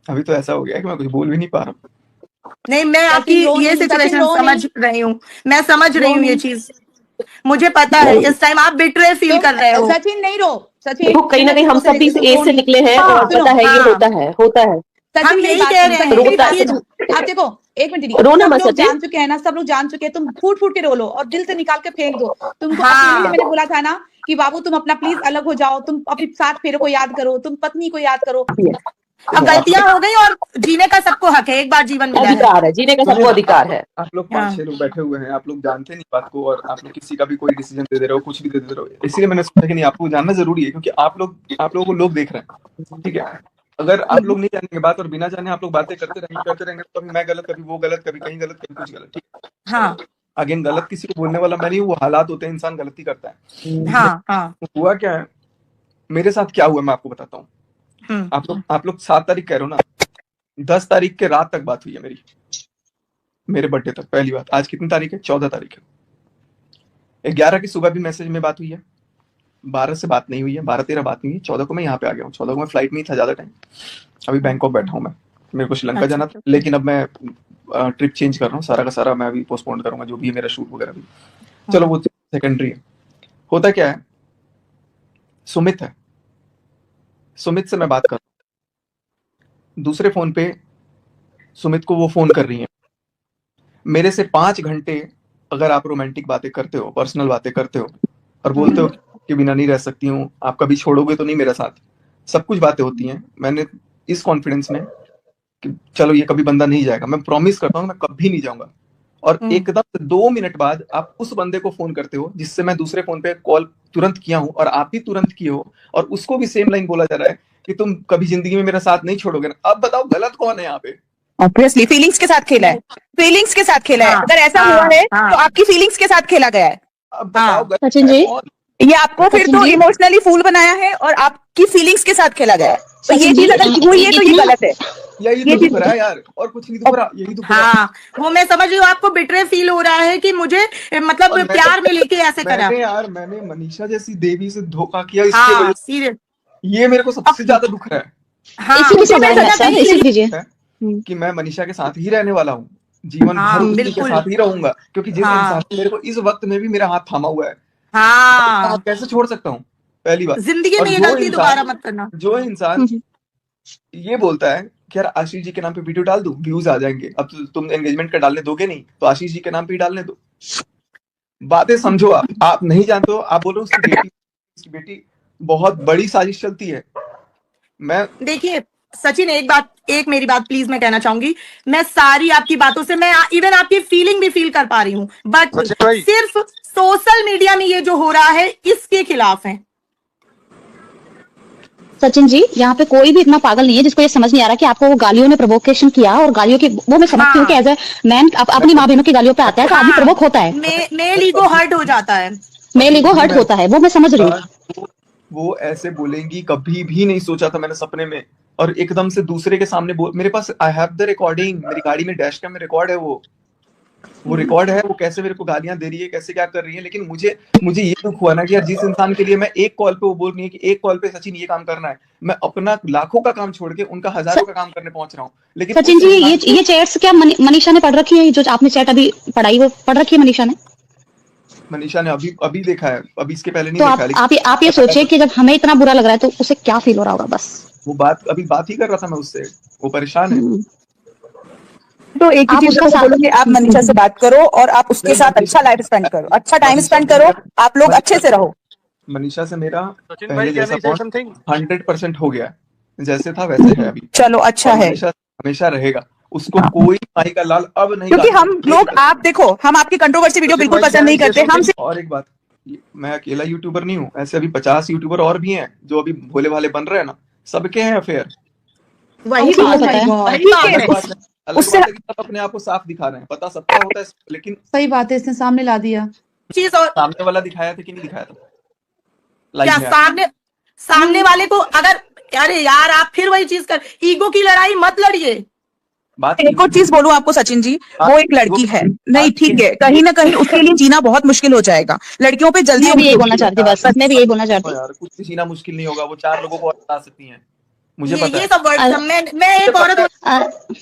अभी तो ऐसा हो गया है कि मैं कुछ बोल भी नहीं पा रहा हूँ। नहीं, मैं आपकी ये सिचुएशन समझ रही हूँ, मैं समझ रही हूँ ये चीज, मुझे पता है इस टाइम आप बिट्रे फील कर रहे हो। सचिन नहीं रो, सचिन देखो कहीं ना कहीं हम सब भी इस एज से निकले हैं और पता है ये होता है। हम यही कह रहे हैं। आप देखो एक मिनट दीदी, रोना मत सब लोग जान चुके हैं ना, सब लोग जान चुके हैं, तुम फूट फूट के रो लो और दिल से निकाल के फेंक दो। तुमको मैंने बोला था ना कि बाबू तुम अपना प्लीज अलग हो जाओ, तुम अपनी 7 फेरों को याद करो, तुम पत्नी को याद करो। अब गलतियां हो गई और जीने का सबको हक है, एक बार जीवन मिला अधिकार है, जीने का सबको अधिकार है। आप लोग 5-6 लोग बैठे हुए हैं, आप लोग जानते नहीं बात को, और आप लोग किसी का भी कोई डिसीजन दे रहे हो, कुछ भी दे रहे हो, इसलिए मैंने सोचा कि नहीं आपको जानना जरूरी है, क्योंकि आप लोगों को लोग देख रहे हैं, ठीक है। अगर आप लोग नहीं जानेंगे बात और बिना जाने आप लोग बातें करते रहेंगे, कभी मैं गलत, कभी वो गलत, कभी कहीं गलत, कभी कुछ गलत, ठीक है। हाँ, अगेन गलत किसी को बोलने वाला मैं नहीं, वो हालात होते हैं, इंसान गलती करता है। हाँ। हुआ क्या है, मेरे साथ क्या हुआ मैं आपको बताता हूँ। आप लोग 7 तारीख कह रहे हो ना, 10 तारीख के रात तक बात हुई है मेरे बर्थडे तक, पहली बात। आज कितनी तारीख है? 14 तारीख है। 11 की सुबह भी मैसेज में बात हुई है, 12 से बात नहीं हुई है, 12-13 बात नहीं हुई, 14 को मैं यहाँ पे आ गया हूँ। 14 को मैं फ्लाइट में ही था ज्यादा टाइम, अभी बैंकॉक बैठा हूँ मैं, मेरे को श्रीलंका जाना था, लेकिन अब मैं ट्रिप चेंज कर रहा हूँ, सारा का सारा मैं अभी पोस्टपोन करूंगा, जो भी है मेरा शूट वगैरह भी। चलो वो सेकेंडरी है। होता क्या है, सुमित है, सुमित से मैं बात कर रहा हूँ, दूसरे फोन पे सुमित को वो फोन कर रही है। मेरे से 5 घंटे अगर आप रोमांटिक बातें करते हो, पर्सनल बातें करते हो और बोलते हो कि बिना नहीं रह सकती हूँ, आप कभी छोड़ोगे तो नहीं मेरा साथ, सब कुछ बातें होती हैं। मैंने इस कॉन्फिडेंस में कि चलो ये कभी बंदा नहीं जाएगा, मैं प्रॉमिस करता हूँ मैं कभी नहीं जाऊंगा। और एकदम से 2 मिनट बाद आप उस बंदे को फोन करते हो जिससे मैं दूसरे फोन पे कॉल तुरंत किया हूँ, और आप भी तुरंत किए हो, और उसको भी सेम लाइन बोला जा रहा है कि तुम कभी जिंदगी में मेरा साथ नहीं छोड़ोगे ना। अब बताओ गलत कौन है यहाँ पे? ऑब्वियसली फीलिंग्स के साथ खेला है, फीलिंग्स के साथ खेला है। अगर ऐसा हुआ है तो आपकी फीलिंग्स के साथ खेला गया है। अब बताओ गलत सचिन जी, ये आपको फिर तो इमोशनली फूल बनाया है और आपकी फीलिंग्स के साथ खेला गया है, तो ये चीज अगर हुई है तो ये गलत है। यही दुख रहा है यार, और कुछ नहीं दुख रहा, यही दुख रहा है। वो मैं समझ रही हूँ, आपको बिट्रे फील हो रहा है कि मुझे मतलब प्यार में लेके ऐसे करा। मैंने मनीषा जैसी देवी से धोखा किया, इसके वजह ये मेरे को सबसे ज्यादा दुख रहा है। कि मैं मनीषा के साथ ही रहने वाला हूँ, जीवन भर उसी के साथ ही रहूंगा, क्योंकि जिस इंसान ने मेरे को इस वक्त में भी मेरा हाथ थामा हुआ है, तो कैसे छोड़ सकता हूँ? पहली बात, जिंदगी में ये गलती दोबारा मत करना। जो इंसान ये बोलता है कि यार आशीष जी के नाम पे वीडियो डाल दूं, व्यूज आ जाएंगे, अब तुम एंगेजमेंट का डालने दोगे नहीं तो आशीष जी के नाम पे ही डालने दो। बातें समझो, आप नहीं जानते हो, आप बोल रहे हो उसकी बेटी बहुत बड़ी साजिश चलती है। मैं देखिए सचिन, एक मेरी बात प्लीज मैं कहना चाहूंगी, मैं सारी आपकी बातों से मैं इवन आपकी फीलिंग भी फील कर पा रही हूँ, बट सिर्फ सोशल मीडिया में ये जो हो रहा है इसके खिलाफ है। सचिन जी, यहाँ पे कोई भी इतना पागल नहीं है जिसको ये समझ नहीं आ रहा कि आपको वो गालियों ने प्रोवोकेशन किया, और गालियों की वो मैं समझती हूँ कि एज ए मैन अपनी माँ बहनों की गालियों पे आता है तो आदमी प्रोवोक होता है, मेल ईगो हर्ट हो जाता है, मेल ईगो हर्ट होता है, वो मैं समझ रही हूँ। वो ऐसे बोलेंगी कभी भी नहीं सोचा था मैंने सपने में, और एकदम से दूसरे के सामने मेरे पास आई हैव द रिकॉर्डिंग, मेरी गाड़ी में डैश कैम में रिकॉर्ड है, वो रिकॉर्ड है, वो कैसे मेरे को गालियां दे रही है, कैसे क्या कर रही है। लेकिन मुझे ये दुख हुआ ना कि यार जिस इंसान के लिए मैं एक कॉल पे, वो बोल रही है कि एक कॉल पे सचिन ये काम करना है, मैं अपना लाखों का काम छोड़ के उनका हजारों का काम करने पहुंच रहा हूँ। लेकिन सचिन जी, ये चैट्स क्या मनीषा ने पढ़ रखी है? जो आपने चैट अभी पढ़ाई वो पढ़ रखी है मनीषा ने अभी देखा है, अभी इसके पहले नहीं तो देखा। आप ये सोचिए कि जब हमें इतना बुरा लग रहा है तो उसे क्या फील हो रहा होगा। बस वो अभी बात ही कर रहा था मैं उससे, वो परेशान है। तो एक ही चीज बोलो कि आप मनीषा से बात करो और आप उसके साथ अच्छा लाइफ स्पेंड करो, अच्छा टाइम स्पेंड करो, आप लोग अच्छे से रहो। मनीषा से मेरा पहले जैसा 100% हो गया, जैसे था वैसे है अभी। चलो अच्छा है, हमेशा रहेगा, उसको कोई माई का लाल अब नहीं, क्योंकि हम लोग, आप देखो, हम आपकी कंट्रोवर्सी वीडियो बिल्कुल पसंद नहीं करते। हम और एक बात, मैं अकेला यूट्यूबर नहीं हूँ, ऐसे अभी 50 यूट्यूबर और भी हैं जो अभी भोले भाले बन रहे हैं ना, सबके हैं अफेयर। वही बात है, उससे अपने आप को साफ दिखा रहे हैं, पता सबका होता है, लेकिन सही बात है, इसने सामने ला दिया चीज। और सामने वाला दिखाया था कि नहीं दिखाया था? क्या सामने वाले को अगर, अरे यार आप फिर वही चीज कर, ईगो की लड़ाई मत लड़िए। एक और चीज बोलूं आपको सचिन जी, वो एक लड़की है, नहीं ठीक है, कहीं ना कहीं उसके लिए जीना बहुत मुश्किल हो जाएगा। लड़कियों पे जल्दी यही बोलना चाहती, बस मैं भी यही बोलना चाहती हूँ। कुछ भी जीना मुश्किल नहीं होगा, वो 4 लोगों को बता सकती हैं। मुझे पता ये है। सब वर्ड मैं एक औरत हूँ।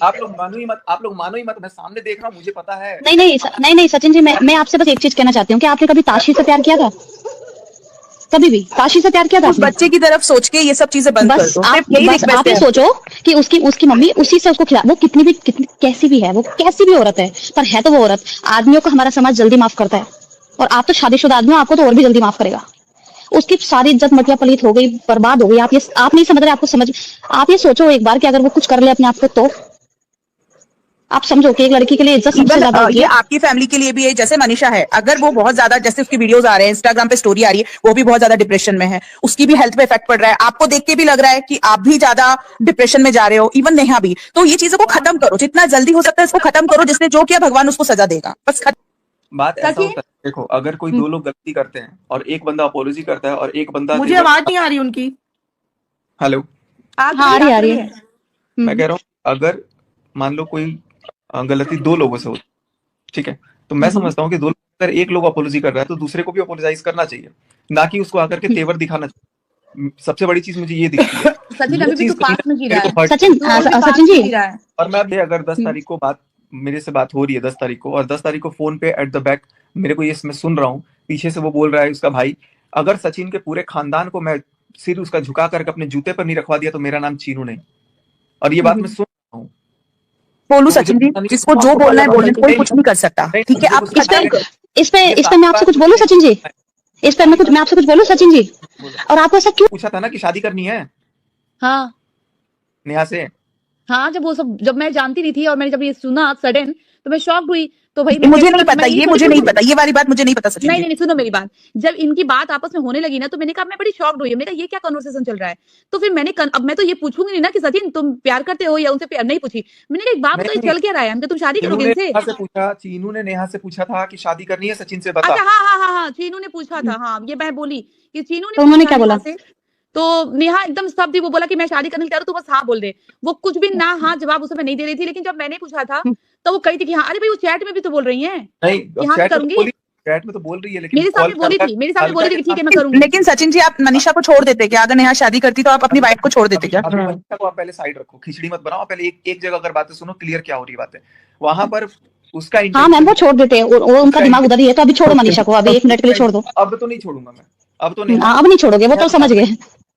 आप लोग मानो ही मत, मैं सामने देख रहा हूँ, मुझे पता है। नहीं सचिन जी, मैं आपसे बस एक चीज कहना चाहती हूँ कि आपने कभी ताशी से प्यार किया था? कभी भी ताशी से प्यार किया था? उस बच्चे की तरफ सोच के ये सब चीजें बंद कर दो। बस आप ये सोचो कि उसकी मम्मी उसी से उसको खिला, वो कितनी कैसी भी है, वो कैसी भी औरत है, पर है तो वो औरत। आदमियों को हमारा समाज जल्दी माफ करता है, और आप तो शादीशुदा आदमी हो, आपको तो और भी जल्दी माफ करेगा। उसकी सारी इज्जत मटिया पलीत हो गई, बर्बाद हो गई। आप नहीं समझ रहे, आप ये सोचो एक बार कि अगर वो कुछ कर ले अपने आप को, तो आप समझो कि एक लड़की के लिए इज्जत सबसे ज्यादा होती ये है। आपकी फैमिली के लिए भी है। जैसे मनीषा है, अगर वो बहुत ज्यादा, जैसे उसकी वीडियोस आ रहे हैं, इंस्टाग्राम पे स्टोरी आ रही है, वो भी बहुत ज्यादा डिप्रेशन में है, उसकी भी हेल्थ पे इफेक्ट पड़ रहा है, आपको देख के भी लग रहा है कि आप भी ज्यादा डिप्रेशन में जा रहे हो, इवन नेहा भी। तो ये चीजों को खत्म करो, जितना जल्दी हो सकता है इसको खत्म करो। जिसने जो किया भगवान उसको सजा देगा, बस बात ऐसा होता है, देखो अगर कोई दो लोग गलती करते हैं और एक बंदा अपोलॉजी करता है और एक बंदा, मुझे आवाज नहीं आ रही उनकी। हेलो, हाँ आ रही है। मैं कह रहा हूँ अगर मान लो कोई गलती दो लोगों से होती, ठीक है, तो मैं समझता हूँ कि अगर एक लोग अपोलॉजी कर रहा है तो दूसरे को भी अपोलोजाइज करना चाहिए, ना कि उसको आकर के तेवर दिखाना चाहिए। सबसे बड़ी चीज मुझे ये दिखती है। सचिन अभी भी तो पास में गिरा है। सचिन जी, और मैं अगर 10 तारीख को मेरे से बात हो रही है 10 तारीख को, और 10 तारीख को फोन पे एट द बैक मेरे को ये मैं सुन रहा हूँ, पीछे से वो बोल रहा है उसका भाई, अगर सचिन के पूरे खानदान को मैं सिर उसका झुका करके अपने जूते पर नहीं रखवा दिया तो मेरा नाम चीनू नहीं। और ये बात मैं सुन रहा हूँ। बोलू सचिन जी, जिसको जो बोलना है बोलने, कोई कुछ नहीं कर सकता, ठीक है। आप इस पे मैं आपसे कुछ बोलूं सचिन जी, इस पे मैं आपसे कुछ बोलूं सचिन जी, और आपको ऐसा क्यों पूछा था ना कि शादी करनी है हाँ नेहा से? हाँ, जब मैं जानती नहीं थी और मैंने जब ये सुना सडन, तो मैं शॉक्ड हुई। तो भाई मुझे नहीं पता, ये मुझे नहीं पता, ये वाली बात मुझे नहीं पता सचिन नहीं नहीं, सुनो मेरी बात। जब इनकी बात आपस में होने लगी ना, तो मैंने कहा मैं बड़ी शॉक्ड हुई। मैंने कहा ये क्या कन्वर्सेशन चल रहा है? तो फिर अब मैं तो ये पूछूंगी नहीं ना कि सचिन तुम प्यार करते हो या उनसे प्यार नहीं पूछी। मैंने कहा एक बात तो चल क्या रहा है, तुम शादी करोगे इनसे? चीनू ने नेहा से पूछा था कि शादी करनी है सचिन से, बता। अच्छा हाँ, चीनू ने पूछा था। हाँ, ये मैं बोली कि चीनू ने, तो उन्होंने क्या बोला? तो नेहा एकदम स्तब्ध थी। वो बोला कि मैं शादी करने के तैयार हूं, तू बस हाँ बोल दे। वो कुछ भी ना हाँ जवाब उस समय नहीं दे रही थी। लेकिन जब मैंने पूछा था तो वो कही थी कि हाँ, अरे भाई वो चैट में भी तो बोल रही है चैट में तो बोल रही है, लेकिन मेरे सामने बोली थी ठीक है मैं करूंगी। लेकिन सचिन जी, आप मनीषा को छोड़ देते क्या? अगर नेहा शादी करती तो आप अपनी वाइफ को छोड़ देते क्या? मनीषा को आप पहले साइड रखो, खिचड़ी मत बनाओ, पहले एक जगह अगर बातें सुनो, क्लियर क्या हो रही बात है वहां पर उसका। हाँ मैम, वो छोड़ देते हैं, उनका दिमाग उधर ही है, तो अभी छोड़ो मनीषा को, अभी 1 मिनट के लिए छोड़ दो। अब तो नहीं छोड़ूंगा मैं, अब तो नहीं, अब नहीं छोड़ोगे, वो तो समझ गए।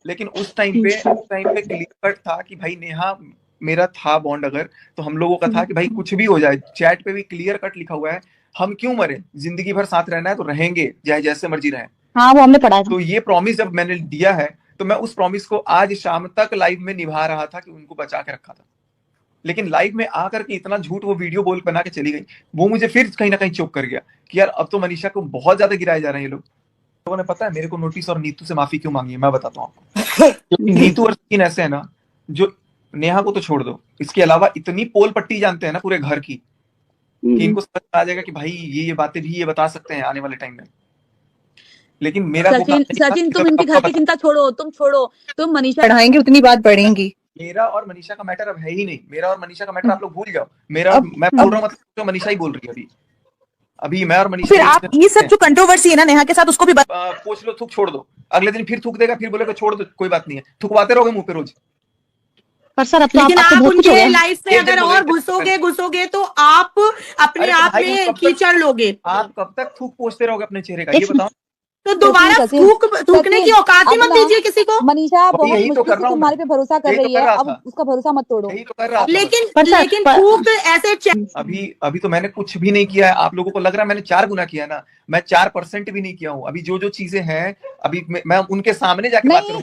लेकिन उस टाइम पे क्लियर कट था कि भाई नेहा मेरा था बॉन्ड, अगर तो हम लोगों का था कि भाई कुछ भी हो जाए। चैट पे भी क्लियर कट लिखा हुआ है, हम क्यों मरे, जिंदगी भर साथ रहना है तो रहेंगे, चाहे जैसे मर्जी रहे। हाँ, वो हमने पढ़ा है। तो ये प्रॉमिस जब मैंने दिया है तो मैं उस प्रॉमिस को आज शाम तक लाइव में निभा रहा था कि उनको बचा के रखा था। लेकिन लाइव में आकर के इतना झूठ वो वीडियो बोल बना के चली गई, वो मुझे फिर कहीं ना कहीं चौक कर गया कि यार अब तो मनीषा को बहुत ज्यादा गिराए जा रहे हैं ये लोगों ने। पता है मेरे को नोटिस और नीतू से माफी क्यों मांगी है, मैं बताता हूँ आपको। नीतू और सचिन ऐसे है ना, जो नेहा को तो छोड़ दो, इसके अलावा इतनी पोल पट्टी जानते हैं ना पूरे घर की, कि इनको समझ आ जाएगा कि भाई ये बातें भी ये बता सकते हैं आने वाले टाइम में। लेकिन मेरा सचिन तुम इनके घर की चिंता छोड़ो, तुम मनीषा बढ़ाएंगे उतनी बात बढ़ेंगी। मेरा और मनीषा का मैटर अब है ही नहीं, मेरा और मनीषा का मैटर आप लोग भूल जाओ। मेरा मैं बोल रहा हूँ मतलब मनीषा ही बोल रही है अभी मैं और मनीषा। फिर आप ये सब जो कंट्रोवर्सी है ना नेहा के साथ, उसको भी पूछ लो, थूक छोड़ दो, अगले दिन फिर थूक देगा, फिर बोलेगा छोड़ दो, कोई बात नहीं है, थुकवाते रहोगे मुंह पे रोज। पर सर, अब तो लेकिन आप उनके लाइफ में अगर और घुसोगे तो आप अपने आप में कीचड़ लोगे। आप कब तक थूक पोंछते रहोगे अपने चेहरे का, ये बताओ। तो दोबारा थूकने की औकात ही मत दीजिए किसी को। मनीषा बहुत मुश्किल से तुम्हारे पे भरोसा कर रही है, अब उसका भरोसा मत तोड़ो। लेकिन थूक ऐसे अभी तो मैंने कुछ भी नहीं किया है। आप लोगों को लग रहा है मैंने 4 गुना किया ना, मैं 4% भी नहीं किया हूँ। अभी जो चीजें हैं अभी मैं उनके सामने जाके बात करूँ,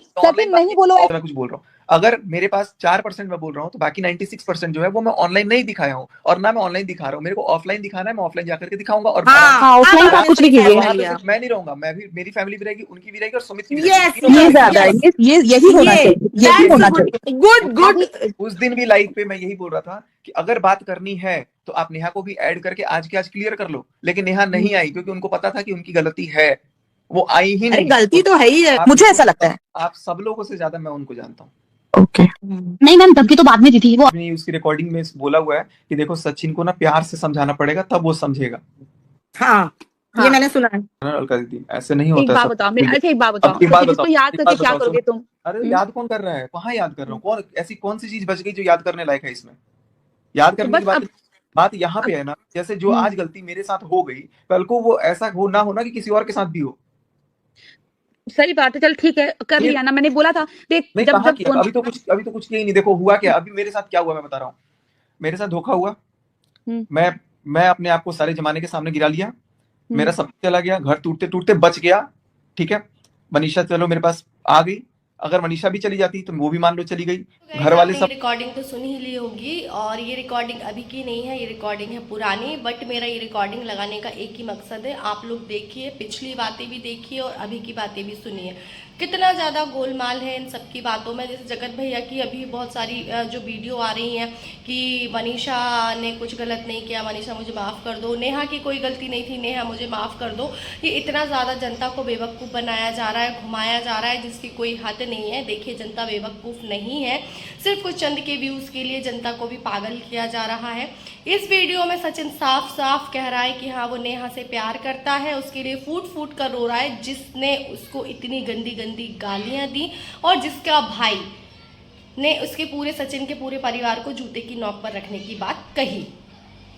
नहीं बोलो, मैं कुछ बोल रहा हूँ। अगर मेरे पास 4% मैं बोल रहा हूँ तो बाकी 96% जो है वो मैं ऑनलाइन नहीं दिखाया हूँ, और ना मैं ऑनलाइन दिखा रहा हूँ। मेरे को ऑफलाइन दिखाना है, मैं ऑफलाइन जाकर के दिखाऊंगा। और ऑफलाइन का कुछ भी कीजिए, मैं नहीं रहूंगा, मैं भी, मेरी फैमिली भी रहेगी, उनकी भी रहेगी, और सुमित की भी रहेगी। यही होना चाहिए। गुड। उस दिन भी लाइव पे मैं यही बोल रहा था कि अगर बात करनी है तो आप नेहा को भी ऐड करके आज के आज क्लियर कर लो। लेकिन नेहा नहीं आई क्योंकि उनको पता था कि उनकी गलती है, वो आई ही नहीं। गलती तो है ही है, मुझे ऐसा लगता है। आप सब लोगों से ज्यादा मैं उनको जानता हूँ। ओके नहीं मैम, धमकी तो बाद में दी थी वो। उसकी रिकॉर्डिंग में बोला हुआ है कि देखो सचिन को ना प्यार से समझाना पड़ेगा, तब वो समझेगा। हाँ ये मैंने सुना है। अलका दीदी ऐसे नहीं एक होता बात सब। बताओ मेरे, अच्छा एक बात बताओ, अब एक बात इसको बताओ, याद एक करके बात क्या बताओ, करोगे तुम? अरे याद कौन कर रहा है, कहाँ याद कर रहा हूँ, कौन ऐसी कौन सी चीज बच गई जो याद करने लायक है इसमें? याद तो करने की बस बात यहाँ पे है ना, जैसे जो आज गलती मेरे साथ हो गई, कल को वो ऐसा हो ना होना कि किसी और के साथ भी हो। सही बात है, चल ठीक है, कर लिया ना, मैंने बोला था देख नहीं जब कहाँ जब किया, अभी तो कुछ किया ही नहीं। देखो हुआ क्या, अभी मेरे साथ क्या हुआ मैं बता रहा हूँ। मेरे साथ धोखा हुआ, मैं अपने आप को सारे जमाने के सामने गिरा लिया, मेरा सब चला गया, घर टूटते टूटते बच गया, ठीक है। मनीषा चलो मेरे पास आ गई, अगर मनीषा भी चली जाती तो वो भी मान लो चली गई, घर वाले सब। रिकॉर्डिंग तो सुन ही ली होगी, और ये रिकॉर्डिंग अभी की नहीं है, ये रिकॉर्डिंग है पुरानी। बट मेरा ये रिकॉर्डिंग लगाने का एक ही मकसद है, आप लोग देखिए, पिछली बातें भी देखिए और अभी की बातें भी सुनिए, कितना ज़्यादा गोलमाल है इन सब की बातों में। जैसे जगत भैया की अभी बहुत सारी जो वीडियो आ रही हैं कि मनीषा ने कुछ गलत नहीं किया, मनीषा मुझे माफ़ कर दो, नेहा की कोई गलती नहीं थी, नेहा मुझे माफ़ कर दो। ये इतना ज़्यादा जनता को बेवकूफ़ बनाया जा रहा है, घुमाया जा रहा है, जिसकी कोई हद नहीं है। देखिए जनता बेवकूफ़ नहीं है, सिर्फ कुछ चंद के व्यूज़ के लिए जनता को भी पागल किया जा रहा है। इस वीडियो में सचिन साफ साफ कह रहा है कि हाँ वो नेहा से प्यार करता है, उसके लिए फूट फूट कर रो रहा है, जिसने उसको इतनी गंदी गंदी गालियां दी और जिसका भाई ने उसके पूरे सचिन के पूरे परिवार को जूते की नोक पर रखने की बात कही।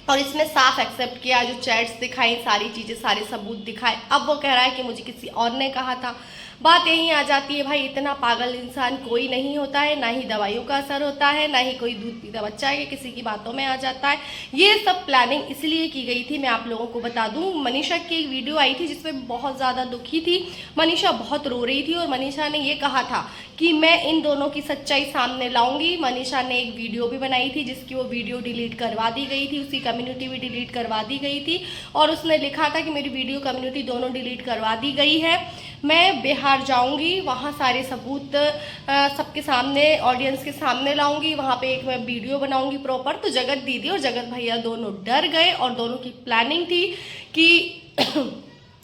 और इसने साफ एक्सेप्ट किया, जो चैट्स दिखाई, सारी चीज़ें, सारे सबूत दिखाए। अब वो कह रहा है कि मुझे किसी और ने कहा था। बात यही आ जाती है भाई, इतना पागल इंसान कोई नहीं होता है, ना ही दवाइयों का असर होता है, ना ही कोई दूध पीता बच्चा है कि किसी की बातों में आ जाता है। ये सब प्लानिंग इसलिए की गई थी, मैं आप लोगों को बता दूं। मनीषा की एक वीडियो आई थी जिसमें बहुत ज़्यादा दुखी थी, मनीषा बहुत रो रही थी और मनीषा ने ये कहा था कि मैं इन दोनों की सच्चाई सामने लाऊंगी। मनीषा ने एक वीडियो भी बनाई थी जिसकी वो वीडियो डिलीट करवा दी गई थी, उसकी कम्युनिटी भी डिलीट करवा दी गई थी और उसने लिखा था कि मेरी वीडियो कम्युनिटी दोनों डिलीट करवा दी गई है, मैं बिहार जाऊंगी, वहाँ सारे सबूत सबके सामने, ऑडियंस के सामने लाऊंगी, वहाँ पे एक मैं वीडियो बनाऊंगी प्रॉपर। तो जगत दीदी और जगत भैया दोनों डर गए और दोनों की प्लानिंग थी कि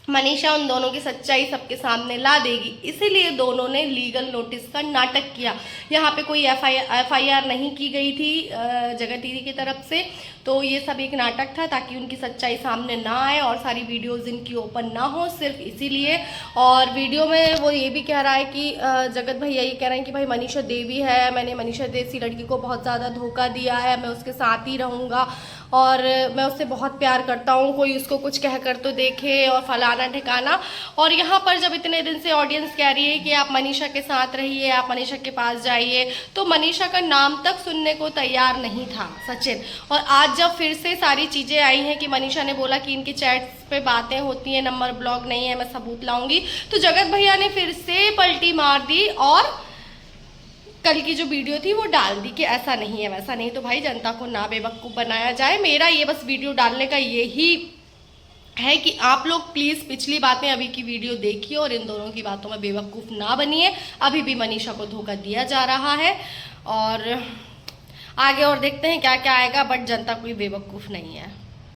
मनीषा उन दोनों की सच्चाई सबके सामने ला देगी, इसीलिए दोनों ने लीगल नोटिस का नाटक किया। यहाँ पे कोई एफआईआर नहीं की गई थी जगत दीदी की तरफ से, तो ये सब एक नाटक था ताकि उनकी सच्चाई सामने ना आए और सारी वीडियोस इनकी ओपन ना हो, सिर्फ इसीलिए। और वीडियो में वो ये भी कह रहा है कि जगत भैया ये कह रहे हैं कि भाई मनीषा देवी है, मैंने मनीषा जैसी लड़की को बहुत ज़्यादा धोखा दिया है, मैं उसके साथ ही रहूँगा और मैं उससे बहुत प्यार करता हूँ, कोई उसको कुछ कह कर तो देखे और फलाना ठिकाना। और यहाँ पर जब इतने दिन से ऑडियंस कह रही है कि आप मनीषा के साथ रहिए, आप मनीषा के पास जाइए, तो मनीषा का नाम तक सुनने को तैयार नहीं था सचिन। और आज जब फिर से सारी चीज़ें आई हैं कि मनीषा ने बोला कि इनकी चैट्स पे बातें होती हैं, नंबर ब्लॉक नहीं है, मैं सबूत लाऊंगी, तो जगत भैया ने फिर से पलटी मार दी और कल की जो वीडियो थी वो डाल दी कि ऐसा नहीं है वैसा नहीं। तो भाई जनता को ना बेवकूफ़ बनाया जाए, मेरा ये बस वीडियो डालने का यही है कि आप लोग प्लीज़ पिछली बातें अभी की वीडियो देखिए और इन दोनों की बातों में बेवकूफ़ ना बनिए। अभी भी मनीषा को धोखा दिया जा रहा है और आगे और देखते हैं क्या क्या आएगा, बट जनता कोई बेवकूफ़ नहीं है।